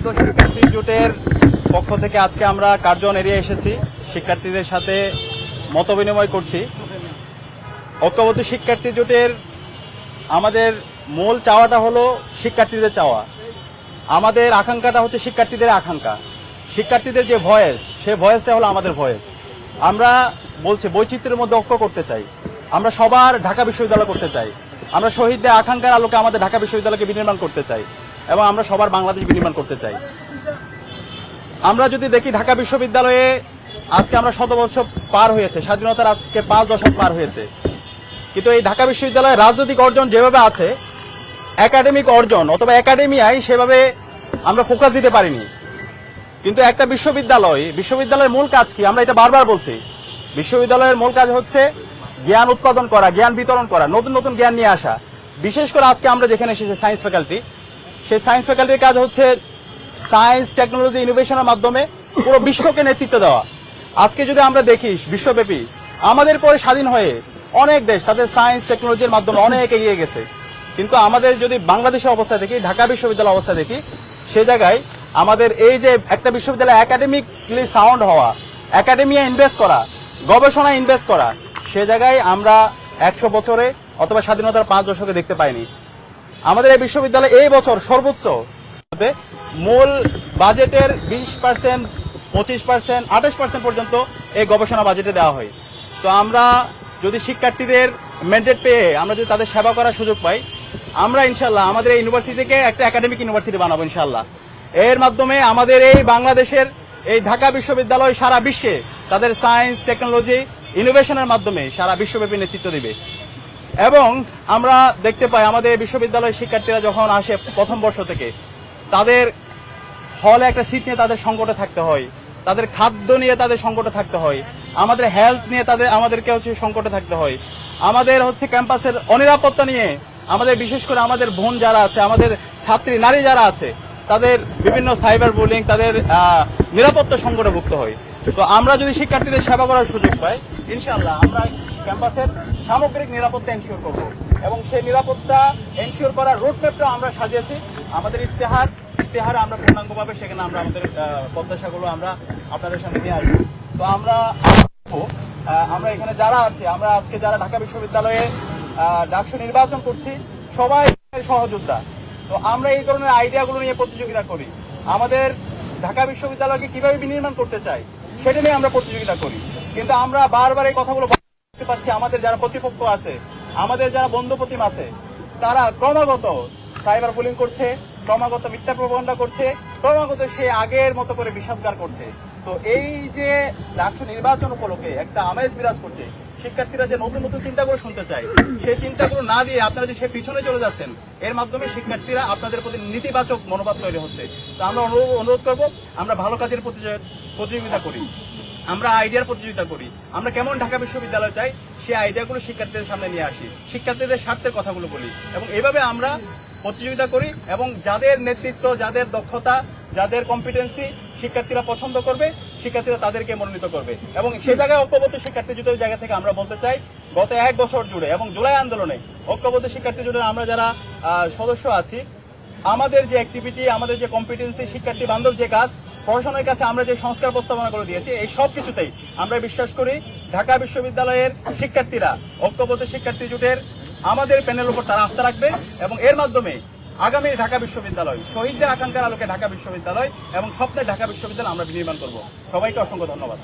তো শিক্ষার্থী জোটের পক্ষ থেকে আজকে আমরা কার্জন এরিয়া এসেছি, শিক্ষার্থীদের সাথে মত বিনিময় করছি। ঐক্যবদ্ধ শিক্ষার্থী জোটের আমাদের মূল চাওয়াটা হলো শিক্ষার্থীদের চাওয়া, আমাদের আকাঙ্ক্ষাটা হচ্ছে শিক্ষার্থীদের আকাঙ্ক্ষা। শিক্ষার্থীদের যে ভয়েস, সেই ভয়েসটা হলো আমাদের ভয়েস। আমরা বলছি বৈচিত্র্যের মধ্যে ঐক্য করতে চাই, আমরা সবার ঢাকা বিশ্ববিদ্যালয় করতে চাই, আমরা শহীদদের আকাঙ্ক্ষার আলোকে আমাদের ঢাকা বিশ্ববিদ্যালয়কে বিনির্মাণ করতে চাই এবং আমরা সবার বাংলাদেশ বিনির্মাণ করতে চাই। আমরা যদি দেখি ঢাকা বিশ্ববিদ্যালয়ে আজকে আমরা 100 বছর পার হয়েছে, স্বাধীনতার আজকে 5 দশক পার হয়েছে, কিন্তু এই ঢাকা বিশ্ববিদ্যালয়ের রাজনৈতিক অর্জন যেভাবে আছে, একাডেমিক অর্জন অথবা একাডেমিয়ায় সেভাবে আমরা ফোকাস দিতে পারিনি। কিন্তু একটা বিশ্ববিদ্যালয়ের মূল কাজ কি? আমরা এটা বারবার বলছি, বিশ্ববিদ্যালয়ের মূল কাজ হচ্ছে জ্ঞান উৎপাদন করা, জ্ঞান বিতরণ করা, নতুন নতুন জ্ঞান নিয়ে আসা। বিশেষ করে আজকে আমরা যেখানে এসেছি সায়েন্স ফ্যাকাল্টি, সেই সায়েন্স ফ্যাকাল্টির কাজ হচ্ছে সায়েন্স টেকনোলজি ইনোভেশনের মাধ্যমে পুরো বিশ্বকে নেতৃত্ব দেওয়া। আজকে যদি আমরা দেখি বিশ্বব্যাপী আমাদের পরে স্বাধীন হয়ে অনেক দেশ তাদের সায়েন্স টেকনোলজির মাধ্যমে অনেক এগিয়ে গেছে, কিন্তু আমাদের যদি বাংলাদেশের অবস্থা দেখি, ঢাকা বিশ্ববিদ্যালয়ের অবস্থা দেখি, সে জায়গায় আমাদের এই যে একটা বিশ্ববিদ্যালয় একাডেমিকলি সাউন্ড হওয়া, একাডেমিয়া ইনভেস্ট করা, গবেষণা ইনভেস্ট করা, সে জায়গায় আমরা 100 বছরে অথবা স্বাধীনতার 5 দশকে দেখতে পাইনি। আমাদের এই বিশ্ববিদ্যালয়ে এই বছর সর্বোচ্চ মূল বাজেটের 20%, 25%, 28% পর্যন্ত এই গবেষণা বাজেটে দেওয়া হয়। তো আমরা যদি শিক্ষার্থীদের ম্যান্ডেট পেয়ে আমরা যদি তাদের সেবা করার সুযোগ পাই, আমরা ইনশাল্লাহ আমাদের এই ইউনিভার্সিটিকে একটা একাডেমিক ইউনিভার্সিটি বানাবো ইনশাল্লাহ। এর মাধ্যমে আমাদের এই বাংলাদেশের এই ঢাকা বিশ্ববিদ্যালয় সারা বিশ্বে তাদের সায়েন্স টেকনোলজি ইনোভেশনের মাধ্যমে সারা বিশ্বব্যাপী নেতৃত্ব দিবে। এবং আমরা দেখতে পাই আমাদের বিশ্ববিদ্যালয়ের শিক্ষার্থীরা যখন আসে প্রথম বর্ষ থেকে, তাদের হলে একটা সিট নিয়ে তাদের সংকটে থাকতে হয়, তাদের খাদ্য নিয়ে তাদের সংকটে থাকতে হয়, আমাদের হেলথ নিয়ে আমাদেরকে সংকটে থাকতে হয়, আমাদের ক্যাম্পাসের অনিরাপত্তা নিয়ে আমাদের বিশেষ করে আমাদের বোন যারা আছে, আমাদের ছাত্রী নারী যারা আছে, তাদের বিভিন্ন সাইবার বুলিং, তাদের নিরাপত্তা সংকটে ভুগতে হয়। তো আমরা যদি শিক্ষার্থীদের সেবা করার সুযোগ পাই, ইনশাআল্লাহ আমরা ক্যাম্পাসের সামগ্রিক নিরাপত্তা এনশিওর করব এবং সেই নিরাপত্তা এনশিওর করার রোডম্যাপটা আমরা সাজিয়েছি। আমাদের ইশতেহারে আমরা পূর্ণাঙ্গভাবে সেখানে আমরা আমাদের প্রত্যাশাগুলো আমরা আপনাদের সামনে নিয়ে আসবো। তো আমরা এখানে যারা আছি, আমরা আজকে যারা ঢাকা বিশ্ববিদ্যালয়ে ডাকসু নির্বাচন করছি, সবাই সহযোদ্ধা। তো আমরা এই ধরনের আইডিয়াগুলো নিয়ে প্রতিযোগিতা করি, আমাদের ঢাকা বিশ্ববিদ্যালয়কে কিভাবে বিনির্মাণ করতে চাই সেটা নিয়ে আমরা প্রতিযোগিতা করি। কিন্তু আমরা বারবার এই কথাগুলো বলতে পারছি, আমাদের যারা প্রতিপক্ষ আছে, আমাদের যারা বন্ধু প্রতিম আছে, তারা ক্রমাগত সাইবার বুলিং করছে, ক্রমাগত মিথ্যা প্রবন্ধা করছে, ক্রমাগত সে আগের মতো করে বিষাদগার করছে। তো এই যে ডাকসু নির্বাচন উপলক্ষে একটা আমেজ বিরাজ করছে, শিক্ষার্থীরা যে নতুন নতুন চিন্তাগুলো শুনতে চায়, সেই চিন্তাগুলো না দিয়ে আপনারা যে সে পিছনে চলে যাচ্ছেন, এর মাধ্যমে শিক্ষার্থীরা আপনাদের প্রতি নেতিবাচক মনোভাব তৈরি হচ্ছে। তো আমরা অনুরোধ করব, আমরা ভালো কাজের প্রতিযোগিতা করি, আমরা আইডিয়ার প্রতিযোগিতা করি, আমরা কেমন ঢাকা বিশ্ববিদ্যালয় চাই সেই আইডিয়াগুলো শিক্ষার্থীদের সামনে নিয়ে আসি, শিক্ষার্থীদের স্বার্থের কথাগুলো বলি এবং এভাবে আমরা প্রতিযোগিতা করি এবং যাদের নেতৃত্ব, যাদের দক্ষতা, যাদের কম্পিটেন্সি শিক্ষার্থীরা পছন্দ করবে, শিক্ষার্থীরা তাদেরকে মনোনীত করবে। এবং সে জায়গায় ঐক্যবদ্ধ শিক্ষার্থী জোটের জায়গা থেকে আমরা বলতে চাই, গত 1 বছর জুড়ে এবং জুলাই আন্দোলনে ঐক্যবদ্ধ শিক্ষার্থী জোটের আমরা যারা সদস্য আছি, আমাদের যে অ্যাক্টিভিটি, আমাদের যে কম্পিটেন্সি, শিক্ষার্থী বান্ধব যে কাজ, প্রশাসনের কাছে আমরা যে সংস্কার প্রস্তাবনা করে দিয়েছি, এই সব কিছুতেই আমরা বিশ্বাস করি ঢাকা বিশ্ববিদ্যালয়ের শিক্ষার্থীরা, ঐক্যবদ্ধ শিক্ষার্থী জোটের আমাদের প্যানেলের উপর তারা আস্থা রাখবে এবং এর মাধ্যমে আগামী ঢাকা বিশ্ববিদ্যালয়, শহীদদের আকাঙ্ক্ষার আলোকে ঢাকা বিশ্ববিদ্যালয় এবং স্বপ্নের ঢাকা বিশ্ববিদ্যালয় আমরা বিনির্মাণ করব। সবাইকে অসংখ্য ধন্যবাদ।